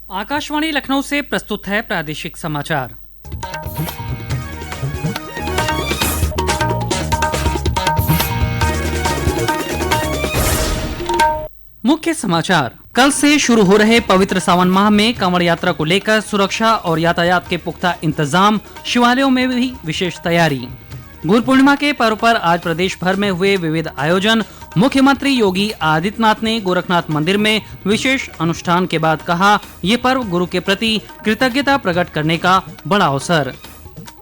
आकाशवाणी लखनऊ से प्रस्तुत है प्रादेशिक समाचार। मुख्य समाचार। कल से शुरू हो रहे पवित्र सावन माह में कांवड़ यात्रा को लेकर सुरक्षा और यातायात के पुख्ता इंतजाम, शिवालयों में भी विशेष तैयारी। गुरु पूर्णिमा के पर्व पर आज प्रदेश भर में हुए विविध आयोजन। मुख्यमंत्री योगी आदित्यनाथ ने गोरखनाथ मंदिर में विशेष अनुष्ठान के बाद कहा, ये पर्व गुरु के प्रति कृतज्ञता प्रकट करने का बड़ा अवसर।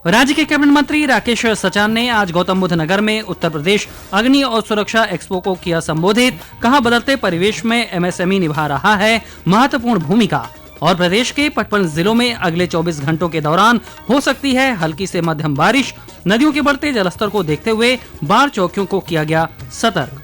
राज्य के कैबिनेट मंत्री राकेश सचान ने आज गौतम बुद्ध नगर में उत्तर प्रदेश अग्नि और सुरक्षा एक्सपो को किया संबोधित। कहा, बदलते परिवेश में एमएसएमई निभा रहा है महत्वपूर्ण भूमिका और प्रदेश के 55 जिलों में अगले 24 घंटों के दौरान हो सकती है हल्की से मध्यम बारिश। नदियों के बढ़ते जलस्तर को देखते हुए बाढ़ चौकियों को किया गया सतर्क।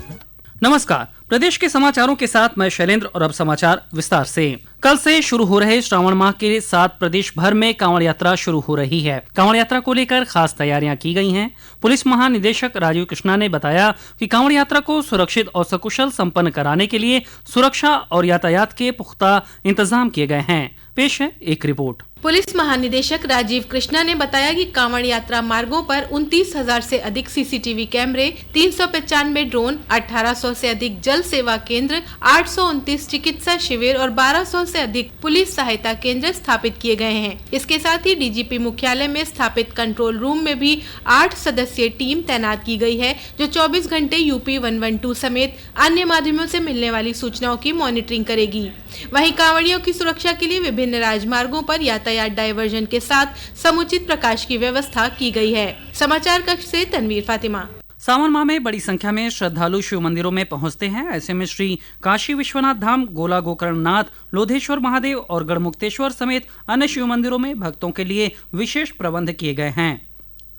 नमस्कार, प्रदेश के समाचारों के साथ मैं शैलेंद्र और अब समाचार विस्तार से। कल से शुरू हो रहे श्रावण माह के साथ प्रदेश भर में कांवड़ यात्रा शुरू हो रही है। कांवड़ यात्रा को लेकर खास तैयारियां की गई हैं। पुलिस महानिदेशक राजीव कृष्णा ने बताया कि कांवड़ यात्रा को सुरक्षित और सकुशल संपन्न कराने के लिए सुरक्षा और यातायात के पुख्ता इंतजाम किए गए हैं। पेश है एक रिपोर्ट। पुलिस महानिदेशक राजीव कृष्णा ने बताया कि कांवड़ यात्रा मार्गों पर 29,000 से अधिक सीसीटीवी कैमरे, 395 ड्रोन, 1800 से अधिक जल सेवा केंद्र, 829 चिकित्सा शिविर और 1200 से अधिक पुलिस सहायता केंद्र स्थापित किए गए हैं। इसके साथ ही डीजीपी मुख्यालय में स्थापित कंट्रोल रूम में भी 8 सदस्यीय टीम तैनात की गई है, जो 24 घंटे यूपी 112 समेत अन्य माध्यमों से मिलने वाली सूचनाओं की मॉनिटरिंग करेगी। वहीं कांवड़ियों की सुरक्षा के लिए विभिन्न राजमार्गों पर यातायात डायवर्जन के साथ समुचित प्रकाश की व्यवस्था की गई है। समाचार कक्ष से तनवीर फातिमा। सावन माह में बड़ी संख्या में श्रद्धालु शिव मंदिरों में पहुंचते हैं। ऐसे में श्री काशी विश्वनाथ धाम, गोला गोकर्णनाथ, लोधेश्वर महादेव और गढ़मुक्तेश्वर समेत अन्य शिव मंदिरों में भक्तों के लिए विशेष प्रबंध किए गए हैं।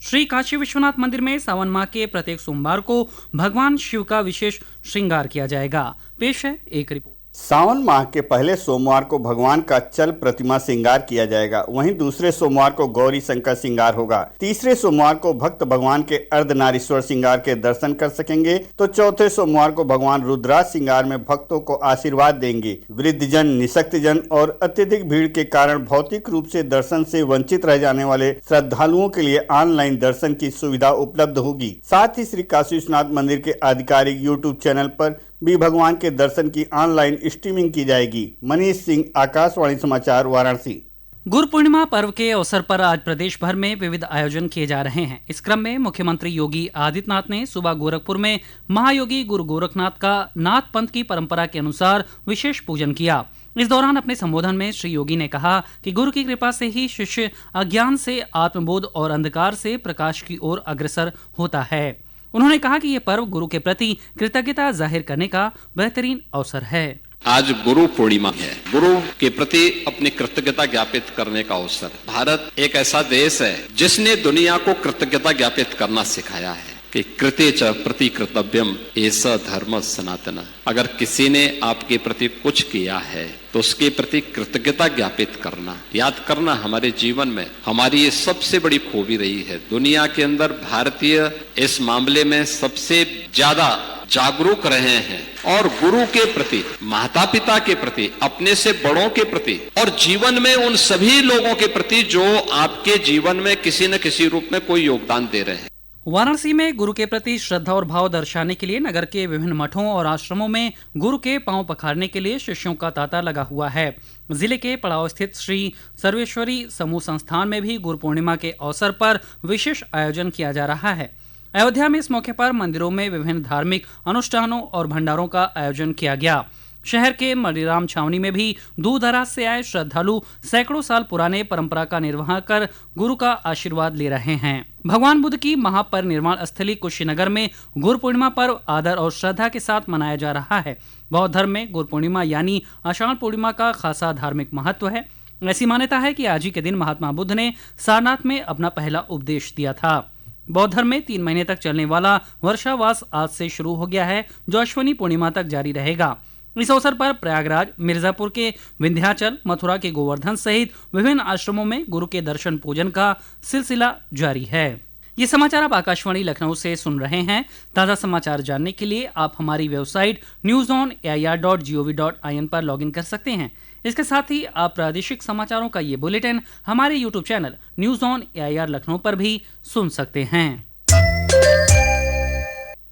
श्री काशी विश्वनाथ मंदिर में सावन माह के प्रत्येक सोमवार को भगवान शिव का विशेष श्रृंगार किया जाएगा। पेश है एक रिपोर्ट। सावन माह के पहले सोमवार को भगवान का चल प्रतिमा श्रृंगार किया जाएगा। वहीं दूसरे सोमवार को गौरी शंकर श्रृंगार होगा। तीसरे सोमवार को भक्त भगवान के अर्धनारीश्वर श्रृंगार के दर्शन कर सकेंगे, तो चौथे सोमवार को भगवान रुद्राक्ष श्रृंगार में भक्तों को आशीर्वाद देंगे। वृद्धजन, निशक्तजन और अत्यधिक भीड़ के कारण भौतिक रूप से दर्शन से वंचित रह जाने वाले श्रद्धालुओं के लिए ऑनलाइन दर्शन की सुविधा उपलब्ध होगी। साथ ही श्री काशी विश्वनाथ मंदिर के आधिकारिक यूट्यूब चैनल पर भी भगवान के दर्शन की ऑनलाइन स्ट्रीमिंग की जाएगी। मनीष सिंह, आकाशवाणी समाचार, वाराणसी। गुरु पूर्णिमा पर्व के अवसर पर आज प्रदेश भर में विविध आयोजन किए जा रहे हैं। इस क्रम में मुख्यमंत्री योगी आदित्यनाथ ने सुबह गोरखपुर में महायोगी गुरु गोरखनाथ का नाथ पंथ की परंपरा के अनुसार विशेष पूजन किया। इस दौरान अपने संबोधन में श्री योगी ने कहा कि गुरु की कृपा से ही शिष्य अज्ञान से आत्मबोध और अंधकार से प्रकाश की ओर अग्रसर होता है। उन्होंने कहा कि ये पर्व गुरु के प्रति कृतज्ञता जाहिर करने का बेहतरीन अवसर है। आज गुरु पूर्णिमा है। गुरु के प्रति अपनी कृतज्ञता ज्ञापित करने का अवसर। भारत एक ऐसा देश है जिसने दुनिया को कृतज्ञता ज्ञापित करना सिखाया है कि कृते च प्रति कृतव्यम ऐसा धर्म सनातन। अगर किसी ने आपके प्रति कुछ किया है तो उसके प्रति कृतज्ञता ज्ञापित करना, याद करना हमारे जीवन में हमारी ये सबसे बड़ी खूबी रही है। दुनिया के अंदर भारतीय इस मामले में सबसे ज्यादा जागरूक रहे हैं और गुरु के प्रति, माता पिता के प्रति, अपने से बड़ों के प्रति और जीवन में उन सभी लोगों के प्रति जो आपके जीवन में किसी न किसी रूप में कोई योगदान दे रहे हैं। वाराणसी में गुरु के प्रति श्रद्धा और भाव दर्शाने के लिए नगर के विभिन्न मठों और आश्रमों में गुरु के पांव पखारने के लिए शिष्यों का तांता लगा हुआ है। जिले के पड़ाव स्थित श्री सर्वेश्वरी समूह संस्थान में भी गुरु पूर्णिमा के अवसर पर विशेष आयोजन किया जा रहा है। अयोध्या में इस मौके पर मंदिरों में विभिन्न धार्मिक अनुष्ठानों और भंडारों का आयोजन किया गया। शहर के मणिराम छावनी में भी दूर दराज से आए श्रद्धालु सैकड़ों साल पुराने परंपरा का निर्वाह कर गुरु का आशीर्वाद ले रहे हैं। भगवान बुद्ध की महापरिनिर्वाण स्थली कुशीनगर में गुरु पूर्णिमा पर्व आदर और श्रद्धा के साथ मनाया जा रहा है। बौद्ध धर्म में गुरु पूर्णिमा यानी आषाढ़ पूर्णिमा का खासा धार्मिक महत्व है। ऐसी मान्यता है कि आज ही के दिन महात्मा बुद्ध ने सारनाथ में अपना पहला उपदेश दिया था। बौद्ध धर्म में 3 महीने तक चलने वाला वर्षावास आज से शुरू हो गया है, जो अश्विनी पूर्णिमा तक जारी रहेगा। इस अवसर पर प्रयागराज, मिर्जापुर के विंध्याचल, मथुरा के गोवर्धन सहित विभिन्न आश्रमों में गुरु के दर्शन पूजन का सिलसिला जारी है। ये समाचार आप आकाशवाणी लखनऊ से सुन रहे हैं। ताज़ा समाचार जानने के लिए आप हमारी वेबसाइट newsonair.gov.in पर लॉगिन कर सकते हैं। इसके साथ ही आप प्रादेशिक समाचारों का ये बुलेटिन हमारे YouTube channel news on AIR Lucknow पर भी सुन सकते हैं।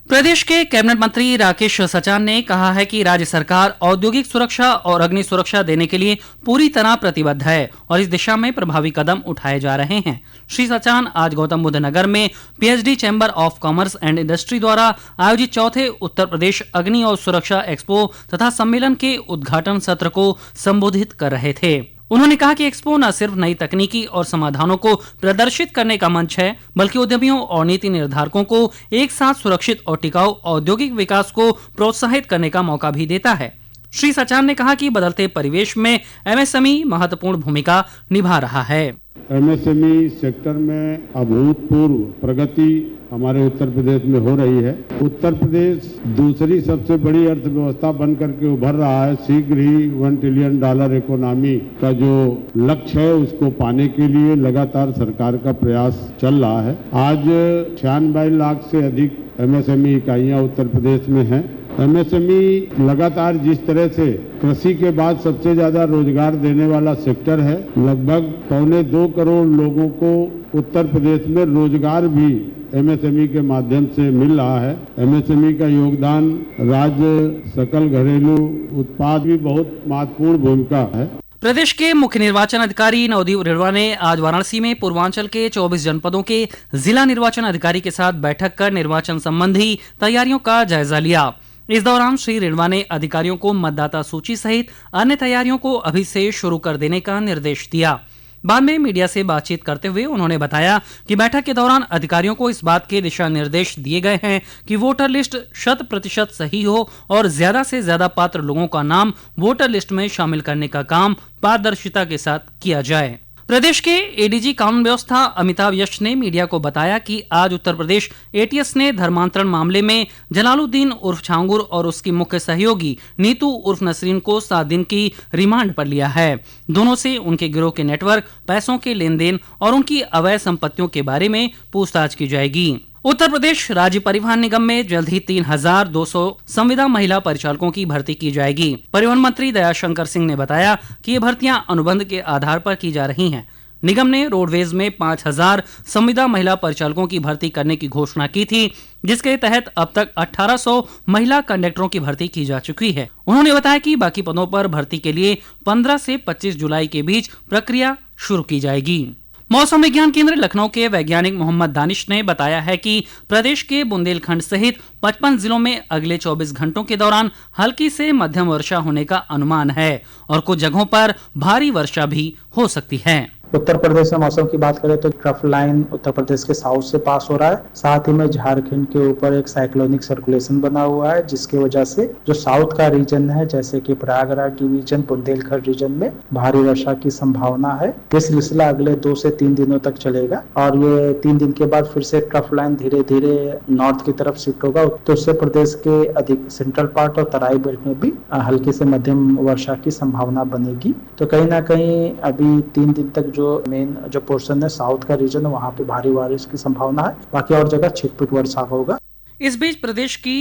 प्रदेश के कैबिनेट मंत्री राकेश सचान ने कहा है कि राज्य सरकार औद्योगिक सुरक्षा और अग्नि सुरक्षा देने के लिए पूरी तरह प्रतिबद्ध है और इस दिशा में प्रभावी कदम उठाए जा रहे हैं। श्री सचान आज गौतम बुद्ध नगर में PhD chamber of commerce and industry द्वारा आयोजित चौथे उत्तर प्रदेश अग्नि और सुरक्षा एक्सपो तथा सम्मेलन के उद्घाटन सत्र को संबोधित कर रहे थे। उन्होंने कहा कि एक्सपो न सिर्फ नई तकनीकी और समाधानों को प्रदर्शित करने का मंच है, बल्कि उद्यमियों और नीति निर्धारकों को एक साथ सुरक्षित और टिकाऊ औद्योगिक विकास को प्रोत्साहित करने का मौका भी देता है। श्री सचान ने कहा कि बदलते परिवेश में MSME महत्वपूर्ण भूमिका निभा रहा है। MSME सेक्टर में अभूतपूर्व प्रगति हमारे उत्तर प्रदेश में हो रही है। उत्तर प्रदेश दूसरी सबसे बड़ी अर्थव्यवस्था बन करके उभर रहा है। शीघ्र ही $1 ट्रिलियन इकोनॉमी का जो लक्ष्य है उसको पाने के लिए लगातार सरकार का प्रयास चल रहा है। आज 96 लाख से अधिक MSME इकाइयां उत्तर प्रदेश में हैं। MSME लगातार जिस तरह से कृषि के बाद सबसे ज्यादा रोजगार देने वाला सेक्टर है, लगभग 2.25 करोड़ लोगों को उत्तर प्रदेश में रोजगार भी MSME के माध्यम से मिल रहा है। MSME का योगदान राज्य सकल घरेलू उत्पाद भी बहुत महत्वपूर्ण भूमिका है। प्रदेश के मुख्य निर्वाचन अधिकारी नवदीप रेणवा ने आज वाराणसी में पूर्वांचल के 24 जनपदों के जिला निर्वाचन अधिकारी के साथ बैठक कर निर्वाचन संबंधी तैयारियों का जायजा लिया। इस दौरान श्री रेणवा ने अधिकारियों को मतदाता सूची सहित अन्य तैयारियों को अभी से शुरू कर देने का निर्देश दिया। बाद में मीडिया से बातचीत करते हुए उन्होंने बताया कि बैठक के दौरान अधिकारियों को इस बात के दिशा निर्देश दिए गए हैं कि वोटर लिस्ट 100% सही हो और ज्यादा से ज्यादा पात्र लोगों का नाम वोटर लिस्ट में शामिल करने का काम पारदर्शिता के साथ किया जाए। प्रदेश के ADG कानून व्यवस्था अमिताभ यश ने मीडिया को बताया कि आज उत्तर प्रदेश ATS ने धर्मांतरण मामले में जलालुद्दीन उर्फ छांगुर और उसकी मुख्य सहयोगी नीतू उर्फ नसरीन को 7 दिन की रिमांड पर लिया है। दोनों से उनके गिरोह के नेटवर्क, पैसों के लेन देन और उनकी अवैध संपत्तियों के बारे में पूछताछ की जाएगी। उत्तर प्रदेश राज्य परिवहन निगम में जल्द ही 3200 संविदा महिला परिचालकों की भर्ती की जाएगी। परिवहन मंत्री दयाशंकर सिंह ने बताया कि ये भर्तियां अनुबंध के आधार पर की जा रही हैं। निगम ने रोडवेज में 5000 संविदा महिला परिचालकों की भर्ती करने की घोषणा की थी, जिसके तहत अब तक 1800 महिला कंडक्टरों की भर्ती की जा चुकी है। उन्होंने बताया कि बाकी पदों पर भर्ती के लिए 15 से 25 जुलाई के बीच प्रक्रिया शुरू की जाएगी। मौसम विज्ञान केंद्र लखनऊ के वैज्ञानिक मोहम्मद दानिश ने बताया है कि प्रदेश के बुंदेलखंड सहित 55 जिलों में अगले 24 घंटों के दौरान हल्की से मध्यम वर्षा होने का अनुमान है और कुछ जगहों पर भारी वर्षा भी हो सकती है। उत्तर प्रदेश में मौसम की बात करें तो ट्रफ लाइन उत्तर प्रदेश के साउथ से पास हो रहा है। साथ ही में झारखंड के ऊपर एक साइक्लोनिक सर्कुलेशन बना हुआ है, जिसकी वजह से जो साउथ का रीजन है जैसे कि प्रयागराज डिवीजन, बुंदेलखंड रीजन में भारी वर्षा की संभावना है। ये सिलसिला अगले 2 से 3 दिनों तक चलेगा और ये 3 दिन के बाद फिर से ट्रफ लाइन धीरे धीरे नॉर्थ की तरफ शिफ्ट होगा। उत्तर प्रदेश के अधिक सेंट्रल पार्ट और तराई बेल्ट में भी हल्की से मध्यम वर्षा की संभावना बनेगी। तो कहीं ना कहीं अभी 3 दिन तक मेन जो पोर्शन है साउथ का रीजन है वहाँ पे भारी बारिश की संभावना है, बाकी और जगह छिटपुट वर्षा होगा। इस बीच प्रदेश की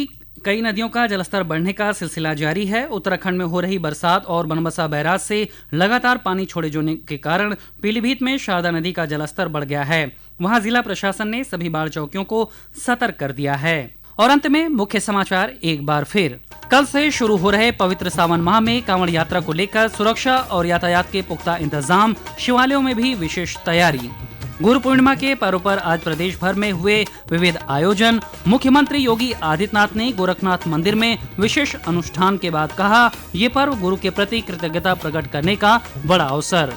कई नदियों का जलस्तर बढ़ने का सिलसिला जारी है। उत्तराखंड में हो रही बरसात और बनबसा बैराज से लगातार पानी छोड़े जाने के कारण पीलीभीत में शारदा नदी का जलस्तर बढ़ गया है। वहां जिला प्रशासन ने सभी बाढ़ चौकियों को सतर्क कर दिया है। और अंत में मुख्य समाचार एक बार फिर। कल से शुरू हो रहे पवित्र सावन माह में कांवड़ यात्रा को लेकर सुरक्षा और यातायात के पुख्ता इंतजाम, शिवालयों में भी विशेष तैयारी। गुरु पूर्णिमा के पर्व पर आज प्रदेश भर में हुए विविध आयोजन। मुख्यमंत्री योगी आदित्यनाथ ने गोरखनाथ मंदिर में विशेष अनुष्ठान के बाद कहा, ये पर्व गुरु के प्रति कृतज्ञता प्रकट करने का बड़ा अवसर।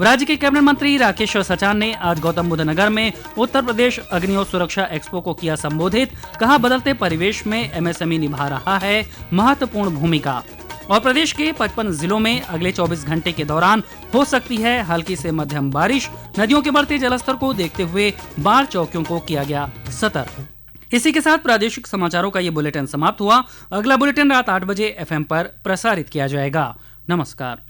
राज्य के कैबिनेट मंत्री राकेश सचान ने आज गौतम बुद्ध नगर में उत्तर प्रदेश अग्नि और सुरक्षा एक्सपो को किया संबोधित। कहा, बदलते परिवेश में MSME निभा रहा है महत्वपूर्ण भूमिका। और प्रदेश के 55 जिलों में अगले 24 घंटे के दौरान हो सकती है हल्की से मध्यम बारिश। नदियों के बढ़ते जलस्तर को देखते हुए बाढ़ चौकियों को किया गया सतर्क। इसी के साथ प्रादेशिक समाचारों का ये बुलेटिन समाप्त हुआ। अगला बुलेटिन रात 8 बजे FM पर प्रसारित किया जाएगा। नमस्कार।